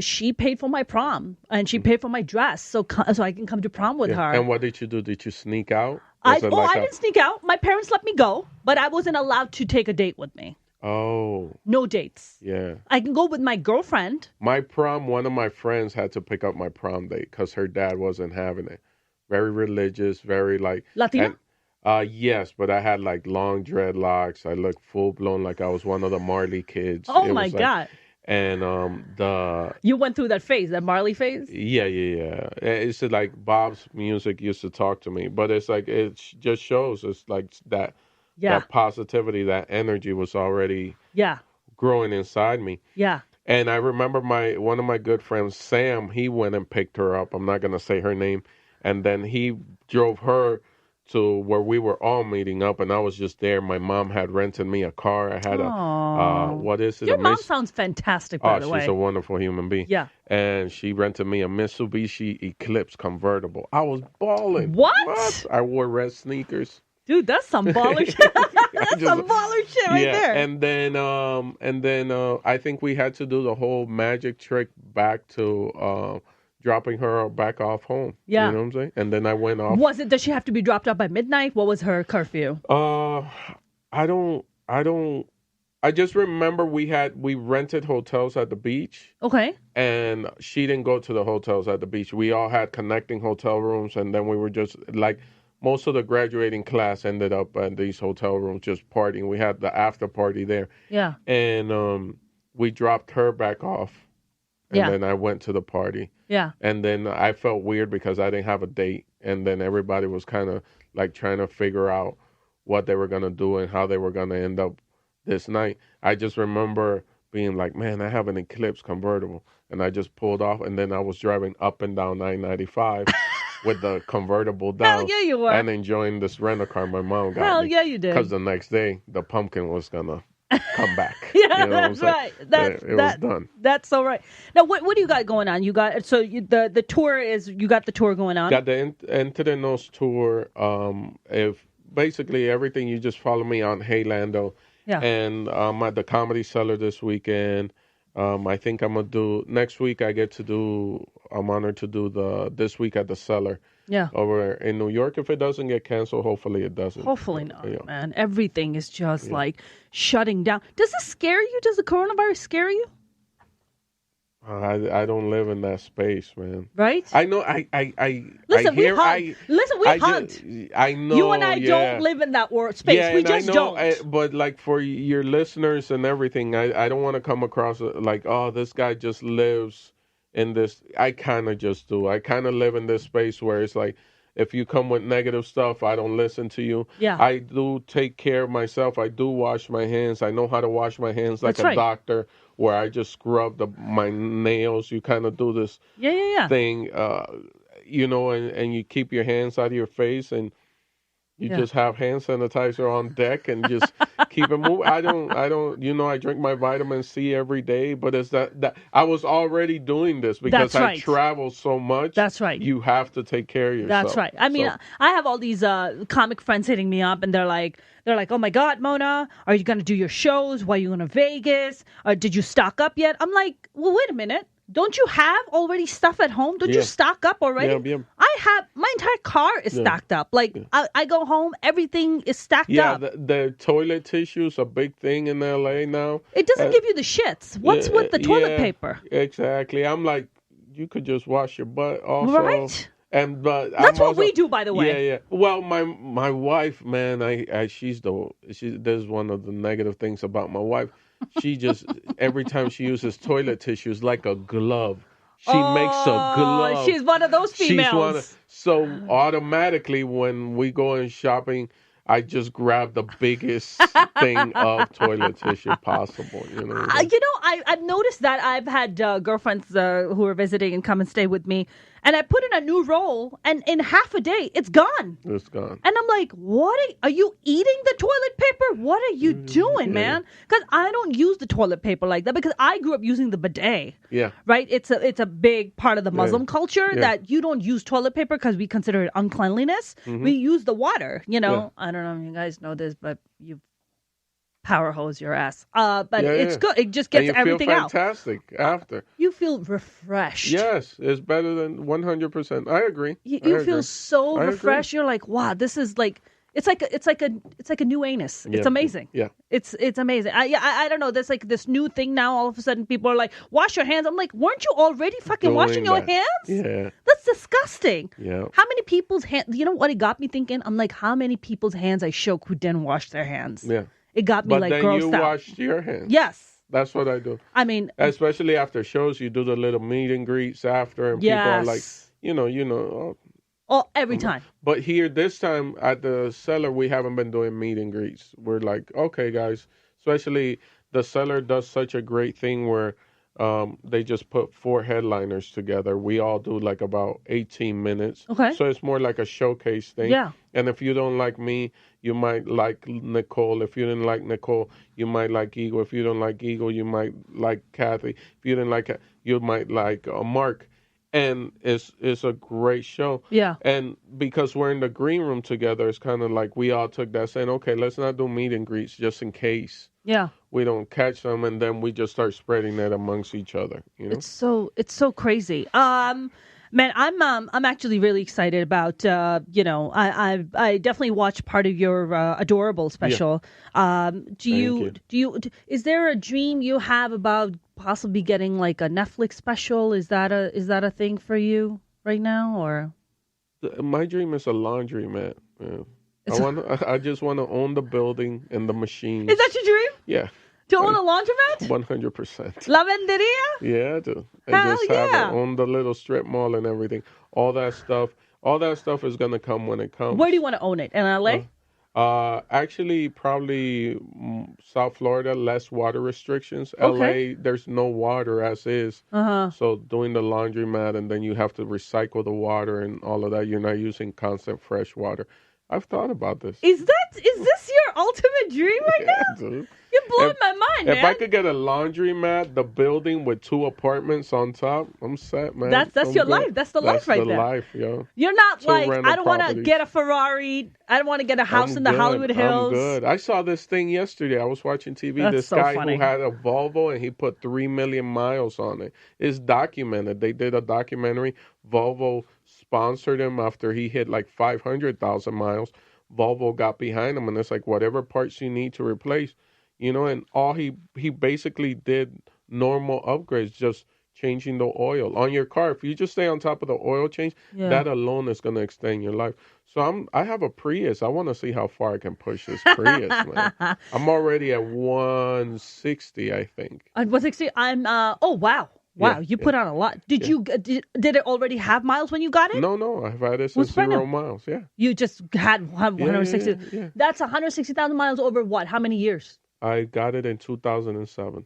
she paid for my prom and she paid for my dress so I can come to prom with her. And what did you do? Did you sneak out? I didn't sneak out. My parents let me go, but I wasn't allowed to take a date with me. Oh. No dates. Yeah. I can go with my girlfriend. My prom, one of my friends had to pick up my prom date because her dad wasn't having it. Very religious, very like... Latino? Yes, but I had like long dreadlocks. I looked full blown like I was one of the Marley kids. Oh my God. And you went through that phase, that Marley phase? Yeah. It's like Bob's music used to talk to me, but it's like it just shows it's like that positivity, that energy was already growing inside me. Yeah. And I remember one of my good friends, Sam, he went and picked her up. I'm not gonna say her name, and then he drove her to where we were all meeting up, and I was just there. My mom had rented me a car. I had what is it? Your mom sounds fantastic, by the way. She's a wonderful human being. Yeah. And she rented me a Mitsubishi Eclipse convertible. I was balling. What? I wore red sneakers. Dude, that's some baller shit. That's some baller shit right there. And then I think we had to do the whole magic trick back to dropping her back off home. Yeah. You know what I'm saying? And then I went off. Does she have to be dropped off by midnight? What was her curfew? I just remember we rented hotels at the beach. Okay. And she didn't go to the hotels at the beach. We all had connecting hotel rooms, and then we were just like most of the graduating class ended up at these hotel rooms just partying. We had the after party there. Yeah. And we dropped her back off. And then I went to the party. Yeah. And then I felt weird because I didn't have a date. And then everybody was kind of like trying to figure out what they were going to do and how they were going to end up this night. I just remember being like, man, I have an Eclipse convertible. And I just pulled off. And then I was driving up and down 995 with the convertible down. Hell yeah, you were. And enjoying this rental car my mom got Hell me. yeah, you did. Because the next day, the pumpkin was going to come back. Yeah, you know that's right. It was done. That's so right. Now, what do you got going on? You got the tour is you got the tour going on. Got the Enter the Nose tour. If basically everything, you just follow me on Hey Lando. Yeah. And I'm at the Comedy Cellar this weekend. I think I'm gonna do next week. I'm honored to do this week at the Cellar. Yeah. Over in New York. If it doesn't get canceled, hopefully it doesn't. Hopefully not, man. Everything is just like shutting down. Does this scare you? Does the coronavirus scare you? I don't live in that space, man. Right? I know. Listen, we hugged. I know. You and I don't live in that space. Yeah, we just don't. But like for your listeners and everything, I don't want to come across like, oh, this guy just lives in this. I kind of just do. I kind of live in this space where it's like, if you come with negative stuff, I don't listen to you. Yeah. I do take care of myself. I do wash my hands. I know how to wash my hands like That's a doctor, where I just scrub my nails. You kind of do this thing, and you keep your hands out of your face, and you just have hand sanitizer on deck and just keep it moving. I don't, I drink my vitamin C every day, but it's that I was already doing this because I travel so much. That's right. You have to take care of yourself. That's right. I mean, I have all these comic friends hitting me up, and they're like, oh my God, Mona, are you going to do your shows? Why are you going to Vegas? Did you stock up yet? I'm like, well, wait a minute. Don't you have already stuff at home? Don't you stock up already? Yeah. I have, my entire car is stacked up. Like, I go home, everything is stacked up. Yeah, the toilet tissue is a big thing in LA now. It doesn't give you the shits. What's with the toilet paper? Exactly. I'm like, you could just wash your butt also. Right? But that's what we do, by the way. Yeah. Well, my wife, man, this is one of the negative things about my wife. She just every time she uses toilet tissue, it's like a glove. She makes a glove. She's one of those females. So automatically, when we go in shopping, I just grab the biggest thing of toilet tissue possible. I've noticed that I've had girlfriends who are visiting and come and stay with me, and I put in a new roll, and in half a day, it's gone. It's gone. And I'm like, what? Are you eating the toilet paper? What are you doing, man? Because I don't use the toilet paper like that because I grew up using the bidet. Yeah. Right? It's a big part of the Muslim culture that you don't use toilet paper because we consider it uncleanliness. Mm-hmm. We use the water, I don't know if you guys know this, but you power hose your ass. But it's good. It just gets everything out. You feel fantastic after. You feel refreshed. Yes, it's better than 100%. I agree. You feel so refreshed. You're like, wow, this is like it's like a new anus. It's amazing. Yeah. It's amazing. I don't know. There's like this new thing now. All of a sudden, people are like, wash your hands. I'm like, weren't you already fucking washing your hands? Yeah. That's disgusting. Yeah. How many people's hands? You know what? It got me thinking. I'm like, how many people's hands I shook who didn't wash their hands? Yeah. It got me like grossed out. But then you washed your hands. Yes. That's what I do. I mean, especially after shows, you do the little meet and greets after, and people are like, every time. But here, this time at the cellar, we haven't been doing meet and greets. We're like, okay, guys. Especially the cellar does such a great thing where they just put 4 headliners together. We all do like about 18 minutes. Okay. So it's more like a showcase thing. Yeah. And if you don't like me, you might like Nicole. If you didn't like Nicole, you might like Eagle. If you don't like Eagle, you might like Kathy. If you didn't like, you might like Mark. And it's a great show. Yeah. And because we're in the green room together, it's kind of like we all took that saying, okay, let's not do meet and greets just in case. Yeah. We don't catch them, and then we just start spreading that amongst each other. It's so crazy. Man, I'm actually really excited about. I definitely watched part of your Adorable special. Yeah. Do you? Is there a dream you have about possibly getting like a Netflix special? Is that a thing for you right now, or? My dream is a laundromat. Yeah. I just want to own the building and the machine. Is that your dream? Yeah. To own a laundromat? 100%. Lavanderia? Yeah, I do. And just have it on the little strip mall and everything. All that stuff is going to come when it comes. Where do you want to own it? In LA? Actually, probably South Florida, less water restrictions. Okay. LA, there's no water as is. Uh-huh. So doing the laundromat, and then you have to recycle the water and all of that. You're not using constant fresh water. I've thought about this. Is this your ultimate dream right now? Dude. You're blowing my mind, man. If I could get a laundromat, the building with 2 apartments on top, I'm set, man. That's your life. That's the life right there. That's the life, yo. You're not like, I don't want to get a Ferrari. I don't want to get a house in the Hollywood Hills. I'm good. I saw this thing yesterday. I was watching TV. That's this so guy funny. who had a Volvo, and he put 3 million miles on it. It's documented. They did a documentary. Volvo sponsored him after he hit like 500,000 miles. Volvo got behind him, and it's like whatever parts you need to replace, and all he basically did normal upgrades, just changing the oil on your car. If you just stay on top of the oil change, that alone is going to extend your life. So I have a Prius. I want to see how far I can push this Prius, man. I'm already at 160, I think. At 160, I'm. Oh wow. Wow, you put on a lot. Did it already have miles when you got it? No, I've had it since 0 miles. Yeah. You just had 160. Yeah. That's 160,000 miles over what? How many years? I got it in 2007.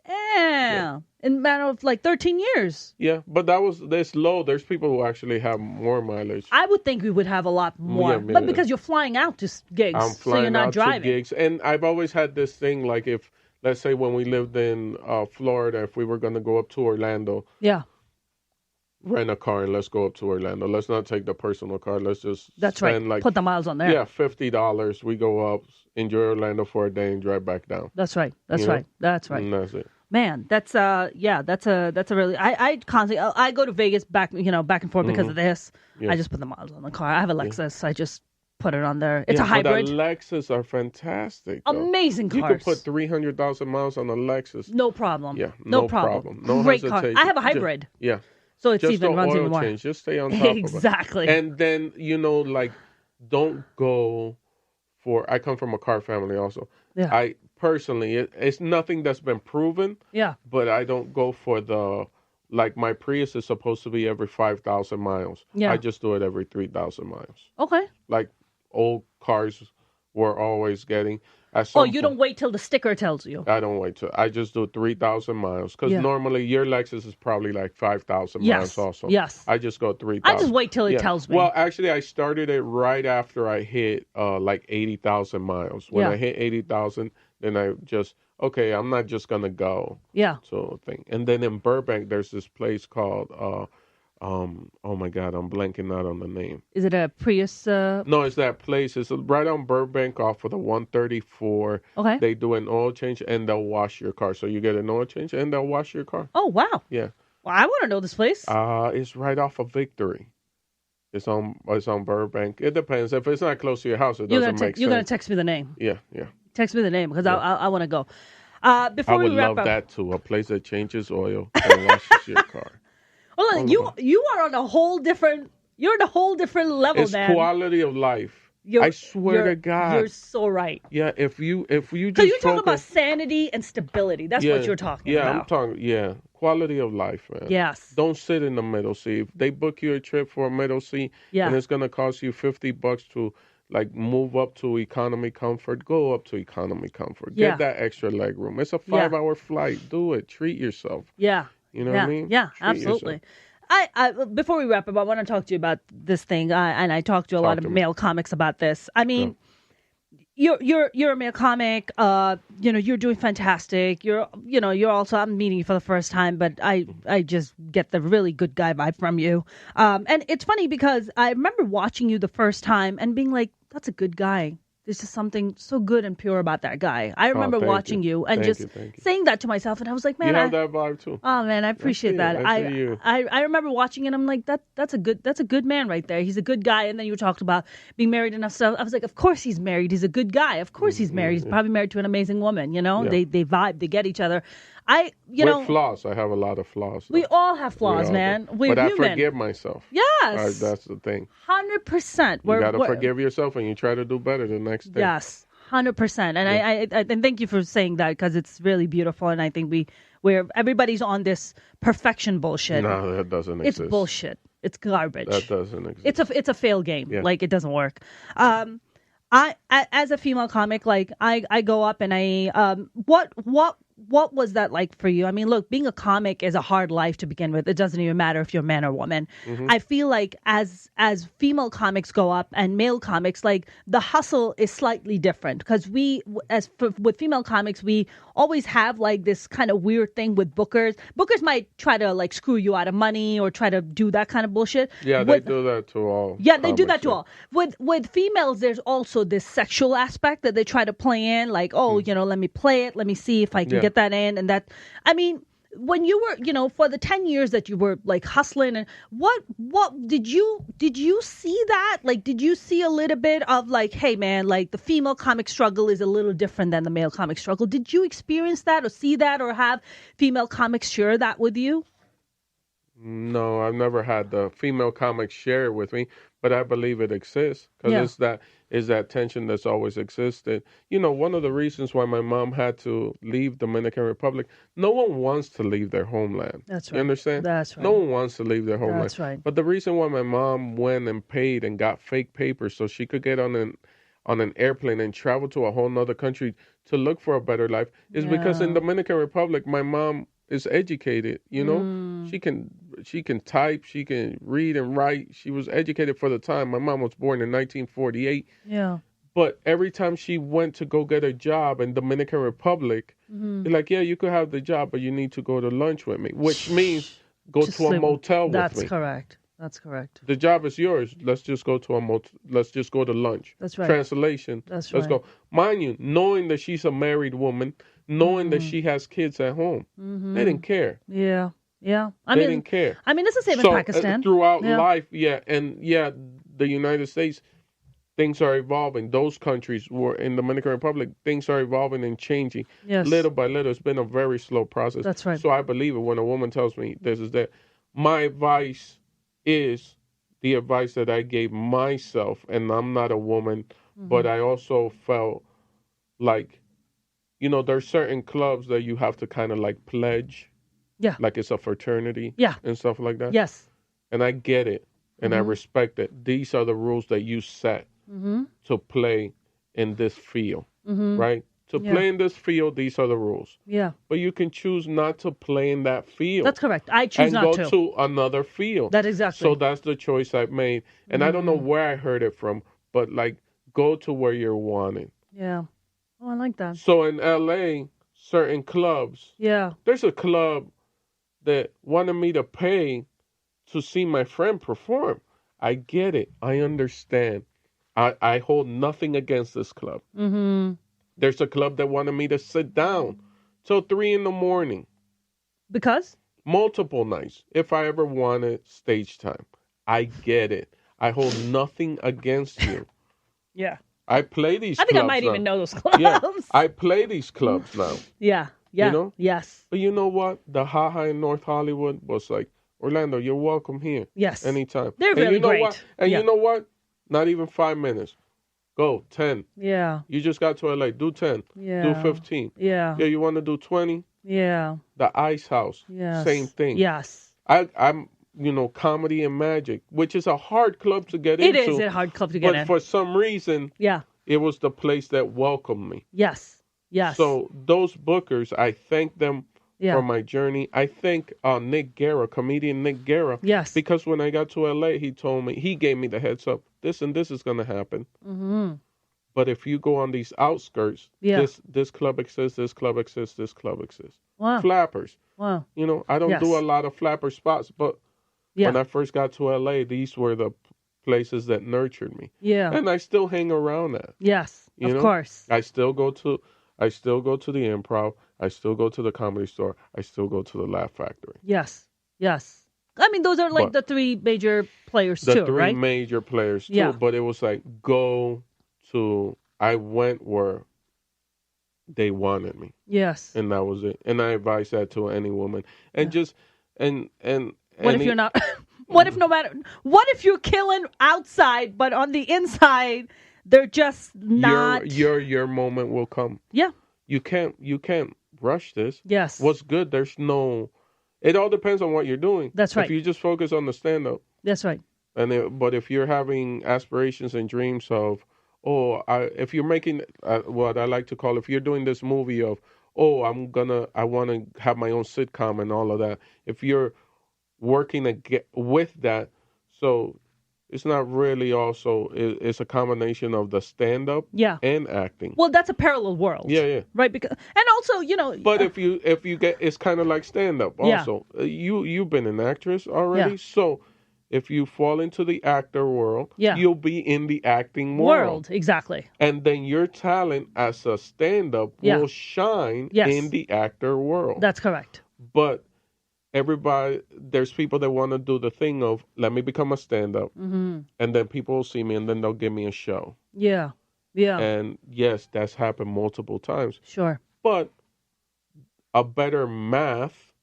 Damn. In a matter of like 13 years. Yeah, but that's low. There's people who actually have more mileage. I would think we would have a lot more. But because you're flying out to gigs, I'm flying so you're not out driving. To gigs. And I've always had this thing, like if, let's say when we lived in Florida, if we were going to go up to Orlando. Yeah. Rent a car and let's go up to Orlando. Let's not take the personal car. Let's just spend put the miles on there. Yeah, $50. We go up, enjoy Orlando for a day, and drive back down. That's right. That's right. And that's it. Man, that's a really. I constantly I go to Vegas back and forth because of this. Yeah. I just put the miles on the car. I have a Lexus. I just put it on there. It's a hybrid. But the Lexus are fantastic. Amazing cars. You can put 300,000 miles on a Lexus. No problem. Yeah, no problem. No great car. I have a hybrid. Yeah. So it even runs even more. Change. Just stay on top of it. Exactly. And then, don't go for... I come from a car family also. Yeah. I personally, it's nothing that's been proven. Yeah. But I don't go for the... Like, my Prius is supposed to be every 5,000 miles. Yeah. I just do it every 3,000 miles. Okay. Like, old cars we're always getting. At Oh, some you point, don't wait till the sticker tells you. I don't wait to. I just do 3,000 miles because Yeah. normally your Lexus is probably like 5,000 miles Yes. also. Yes. I just go I just 3,000. wait till it Yeah. tells me. Well, actually, I started it right after I hit like 80,000 miles. When Yeah. I hit 80,000, then I just okay. I'm not just gonna go. Yeah. So thing. And then in Burbank, there's this place called oh my God, I'm blanking out on the name. Is it a Prius? No, it's that place. It's right on Burbank off of the 134. Okay. They do an oil change and they'll wash your car. So you get an oil change and they'll wash your car. Oh, wow. Yeah. Well, I want to know this place. It's right off of Victory. It's on Burbank. It depends. If it's not close to your house, it doesn't make sense. You're gonna text me the name. Yeah, yeah. Text me the name because I want to go. I Before would we wrap love up, that too. A place that changes oil and washes your car. hold on, Oh, you are on a whole different. You're on a whole different level, It's man. quality of life. I swear to God. You're so right. Yeah, if you So just you're talking focus, about sanity and stability. That's what you're talking yeah, about. I'm talking. Yeah, quality of life, man. Yes. Don't sit in the middle seat. If they book you a trip for a middle seat, Yeah. and it's gonna cost you $50 to like move up to economy comfort, go up to economy comfort. Yeah. Get that extra leg room. It's a 5-hour flight. Do it. Treat yourself. Yeah. You know what I mean? Yeah, Treat absolutely. yourself. I before we wrap up, I want to talk to you about this thing, and I talked to a lot of male comics about this. I mean, you're a male comic. You're doing fantastic. You're also, I'm meeting you for the first time, but I just get the really good guy vibe from you. And it's funny because I remember watching you the first time and being like, that's a good guy. There's just something so good and pure about that guy. I remember watching you and just saying that to myself, and I was like, man, you have that vibe too. Oh man, I appreciate that. I remember watching it. I'm like, that's a good man right there. He's a good guy. And then you talked about being married and stuff. I was like, of course he's married. He's a good guy. Of course he's married. He's probably married to an amazing woman. They vibe. They get each other. With flaws. I have a lot of flaws. We all have flaws, man. We're but human. I forgive myself. Yes, that's the thing. 100%. You gotta forgive yourself, and you try to do better the next day. Yes, 100%. And I thank you for saying that because it's really beautiful. And I think everybo's on this perfection bullshit. No, that doesn't exist. It's bullshit. It's garbage. That doesn't exist. It's a fail game. Yeah. Like it doesn't work. I as a female comic, like I go up and what was that like for you? I mean, look, being a comic is a hard life to begin with. It doesn't even matter if you're a man or woman. Mm-hmm. I feel like as female comics go up and male comics, like the hustle is slightly different because with female comics, we always have like this kind of weird thing with bookers. Bookers might try to like screw you out of money or try to do that kind of bullshit. Yeah, they do that to all. Yeah, they do that to all. With females, there's also this sexual aspect that they try to play in, like, let me play it, let me see if I can get that in, and that. I mean, when you were, for the 10 years that you were like hustling, and what did you see that? Like, did you see a little bit of like, hey man, like the female comic struggle is a little different than the male comic struggle? Did you experience that or see that or have female comics share that with you? No, I've never had the female comics share it with me, but I believe it exists because it's that tension that's always existed. One of the reasons why my mom had to leave Dominican Republic, no one wants to leave their homeland. That's right. You understand? That's right. No one wants to leave their homeland. That's right. But the reason why my mom went and paid and got fake papers so she could get on an airplane and travel to a whole nother country to look for a better life is because in Dominican Republic, my mom is educated, she can type, she can read and write. She was educated for the time. My mom was born in 1948. Yeah. But every time she went to go get a job in Dominican Republic, they're like, yeah, you could have the job, but you need to go to lunch with me, which means go to a motel with me. That's correct. That's correct. The job is yours. Let's just go to let's just go to lunch. That's right. Translation. That's Let's go. Mind you, knowing that she's a married woman, knowing that she has kids at home, they didn't care. Yeah. Yeah. They didn't care. I mean, it's the same in Pakistan. Throughout life, the United States, things are evolving. Those countries were in the Dominican Republic, things are evolving and changing. Yes. Little by little. It's been a very slow process. That's right. So I believe it when a woman tells me this is that. My advice is the advice that I gave myself, and I'm not a woman, but I also felt like, there's certain clubs that you have to kind of like pledge. Yeah. Like it's a fraternity. Yeah. And stuff like that. Yes. And I get it. And I respect it. These are the rules that you set to play in this field, right? To play in this field, these are the rules. Yeah. But you can choose not to play in that field. That's correct. I choose and not go to another field. That exactly. So that's the choice I've made. And I don't know where I heard it from, but like go to where you're wanted. Yeah. Oh, I like that. So in LA, certain clubs. Yeah. There's a club that wanted me to pay to see my friend perform. I get it. I understand. I hold nothing against this club. There's a club that wanted me to sit down till 3 a.m. Because? Multiple nights, if I ever wanted stage time. I get it. I hold nothing against you. Yeah. I play these I think clubs I might now. even know those clubs. Yeah, I play these clubs now. Yeah. Yeah. You know? Yes. But you know what? The Haha in North Hollywood was like, Orlando, you're welcome here. Yes. Anytime. They're and really you know great. What? And you know what? Not even 5 minutes. Go, 10. Yeah. You just got to LA. Do 10. Yeah. Do 15. Yeah. Yeah, you want to do 20? Yeah. The Ice House. Yes. Same thing. Yes. I'm, Comedy and Magic, which is a hard club to get into. It is a hard club to get in. But for some reason, it was the place that welcomed me. Yes. Yes. So those bookers, I thank them for my journey. I thank Nick Guerra, comedian Nick Guerra. Yes. Because when I got to LA, he gave me the heads up. This and this is going to happen. But if you go on these outskirts, this club exists, this club exists, this club exists. Wow. Flappers. Wow. I don't do a lot of flapper spots, but when I first got to LA, these were the places that nurtured me. Yeah. And I still hang around that. Yes. Of course. I still go to the Improv. I still go to the Comedy Store. I still go to the Laugh Factory. Yes. Yes. I mean, those are like the three major players too, right? The three major players too. Yeah. But it was like, I went where they wanted me. Yes. And that was it. And I advise that to any woman. And what if you're not? What if you're killing outside, but on the inside, they're just not. Your moment will come. Yeah. You can't rush this. Yes. What's good? It all depends on what you're doing. That's right. If you just focus on the stand-up. That's right. But if you're having aspirations and dreams of, if you're making what I like to call, if you're doing this movie of, I want to have my own sitcom and all of that. If you're working with that, so it's not really also, it's a combination of the stand-up and acting. Well, that's a parallel world. Yeah. Right, because, and also, But if you get, it's kind of like stand-up also. You've been an actress already, so if you fall into the actor world, you'll be in the acting world. Exactly. And then your talent as a stand-up will shine in the actor world. That's correct. But there's people that want to do the thing of, let me become a stand-up, and then people will see me, and then they'll give me a show. Yeah. And yes, that's happened multiple times. Sure. But a better math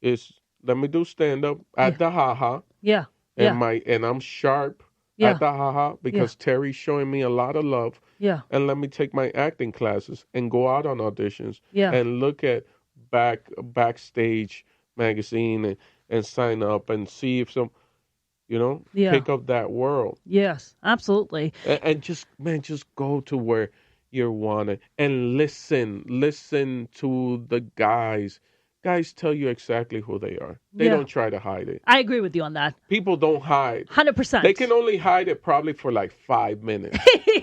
is, let me do stand-up at the Haha. Yeah. And I'm sharp at the Haha because Terry's showing me a lot of love. Yeah. And let me take my acting classes and go out on auditions and look at backstage magazine and sign up and see if some, pick up that world. Yes, absolutely. And just go to where you're wanted and listen to the guys. Guys tell you exactly who they are. They don't try to hide it. I agree with you on that. People don't hide. 100%. They can only hide it probably for like 5 minutes.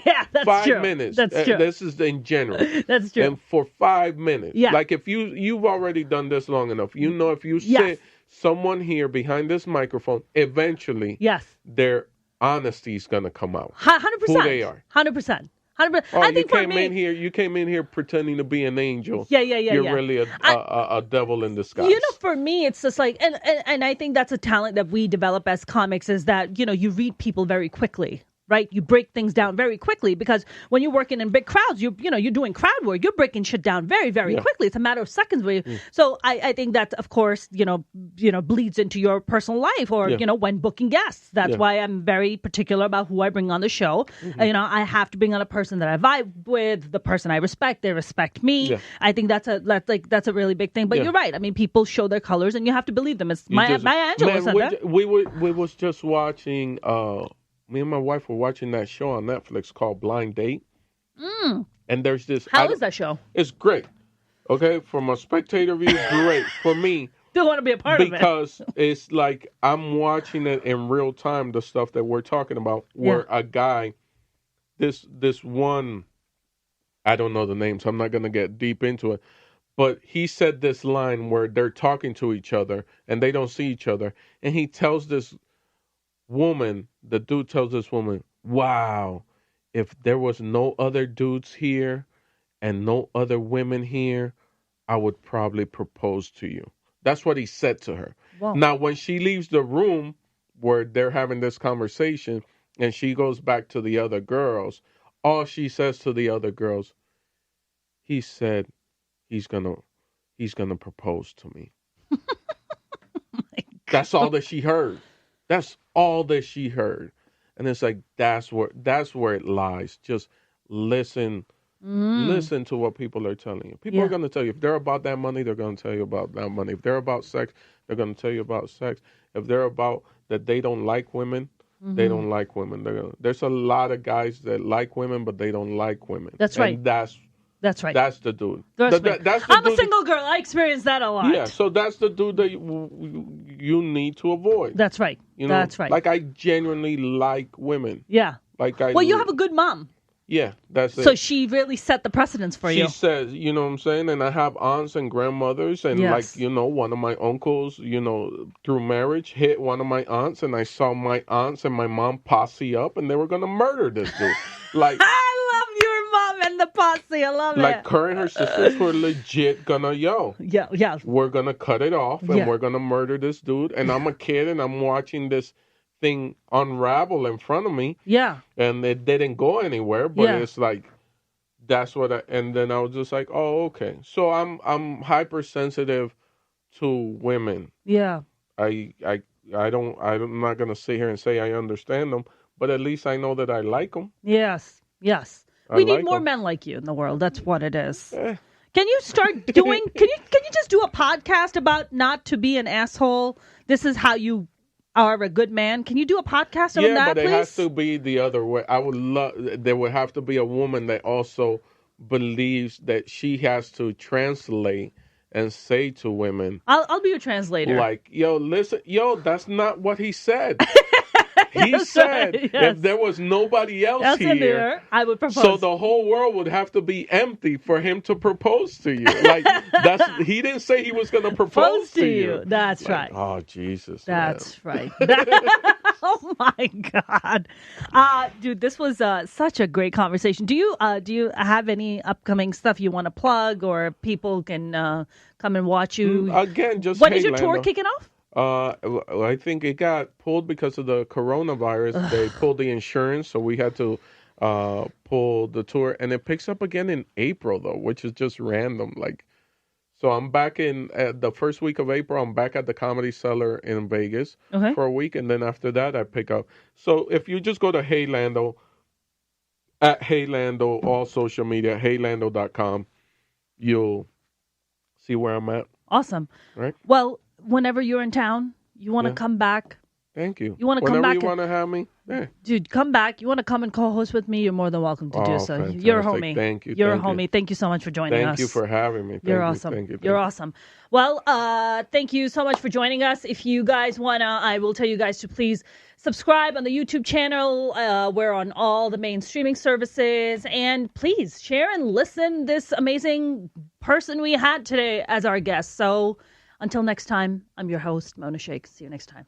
Yeah, that's 5 true. minutes. That's true. This is in general. That's true. And for 5 minutes. Yeah. Like if you've already done this long enough, if you sit someone here behind this microphone, eventually their honesty is going to come out. 100%. Who they are. 100%. I think you came in here pretending to be an angel. Yeah. You're really a devil in disguise. For me, it's just like, and I think that's a talent that we develop as comics is that, you read people very quickly. Right, you break things down very quickly because when you're working in big crowds, you're doing crowd work. You're breaking shit down very, very quickly. It's a matter of seconds. So I think that, of course, bleeds into your personal life or when booking guests. That's why I'm very particular about who I bring on the show. I have to bring on a person that I vibe with, the person I respect. They respect me. I think that's a really big thing. But you're right. I mean, people show their colors, and you have to believe them. It's Maya Angelou said that. We was just watching. Me and my wife were watching that show on Netflix called Blind Date. And there's this. How is that show? It's great. Okay, from a spectator view, great. For me, Still want to be a part of it. because it's like I'm watching it in real time, the stuff that we're talking about, where a guy, this one, I don't know the name, so I'm not going to get deep into it, but he said this line where they're talking to each other and they don't see each other, and he tells this woman, the dude tells this woman, wow, if there was no other dudes here and no other women here, I would probably propose to you. That's what he said to her. Whoa. Now, when she leaves the room where they're having this conversation and she goes back to the other girls, all she says to the other girls, he said he's gonna propose to me. That's all that she heard. That's all that she heard. And it's like that's where it lies. Just listen. Listen to what people are telling you. People are going to tell you. If they're about that money, they're going to tell you about that money. If they're about sex, they're going to tell you about sex. If they're about that they don't like women, they don't like women. There's a lot of guys that like women, but they don't like women. That's right. And that's right. That's the dude. I'm a single girl. I experienced that a lot. Yeah, so that's the dude that you need to avoid. That's right. That's right. Like I genuinely like women. Yeah. Well, you have a good mom. Yeah, that's it. So she really set the precedence for you. She says, you know what I'm saying? And I have aunts and grandmothers and one of my uncles, through marriage hit one of my aunts and I saw my aunts and my mom posse up and they were going to murder this dude. Like I love your mom and the posse. I love it. Like her and her sisters were legit gonna, yeah. We're going to cut it off and we're going to murder this dude. And I'm a kid and I'm watching this thing unravel in front of me. Yeah. And it didn't go anywhere, but it's like that's what and then I was just like, "Oh, okay." So I'm hypersensitive to women. Yeah. I'm not going to sit here and say I understand them, but at least I know that I like them. Yes. We need more men like you in the world. That's what it is. Can you start doing can you just do a podcast about not to be an asshole? This is how you are a good man. Can you do a podcast on that, please? Yeah, but it has to be the other way. I would love. There would have to be a woman that also believes that she has to translate and say to women. I'll be your translator. Like, listen, that's not what he said. He said if there was nobody else here, I would propose. So the whole world would have to be empty for him to propose to you. Like he didn't say he was going to propose to you. That's right. Oh Jesus. That's right. Oh my God, dude, this was such a great conversation. Do you have any upcoming stuff you want to plug, or people can come and watch you again? Just when is your tour kicking off? I think it got pulled because of the coronavirus. They pulled the insurance, so we had to pull the tour, and it picks up again in April though, which is just random. Like, so I'm back in the first week of April. I'm back at the Comedy Cellar in Vegas for a week, and then after that I pick up. So if you just go to Hey Lando, at Hey Lando, all social media, heylando.com, you'll see where I'm at. Awesome. Right. Well, whenever you're in town, you want to come back. Thank you. You want to come back? Whenever you want to have me, dude, come back. You want to come and co-host with me? You're more than welcome to do so. Fantastic. You're a homie. Thank you. You're a homie. Thank you so much for joining us. Thank you for having me. You're awesome. Thank you. You're awesome. Well, thank you so much for joining us. If you guys wanna, I will tell you guys to please subscribe on the YouTube channel. We're on all the main streaming services, and please share and listen this amazing person we had today as our guest. So until next time, I'm your host, Mona Shaikh. See you next time.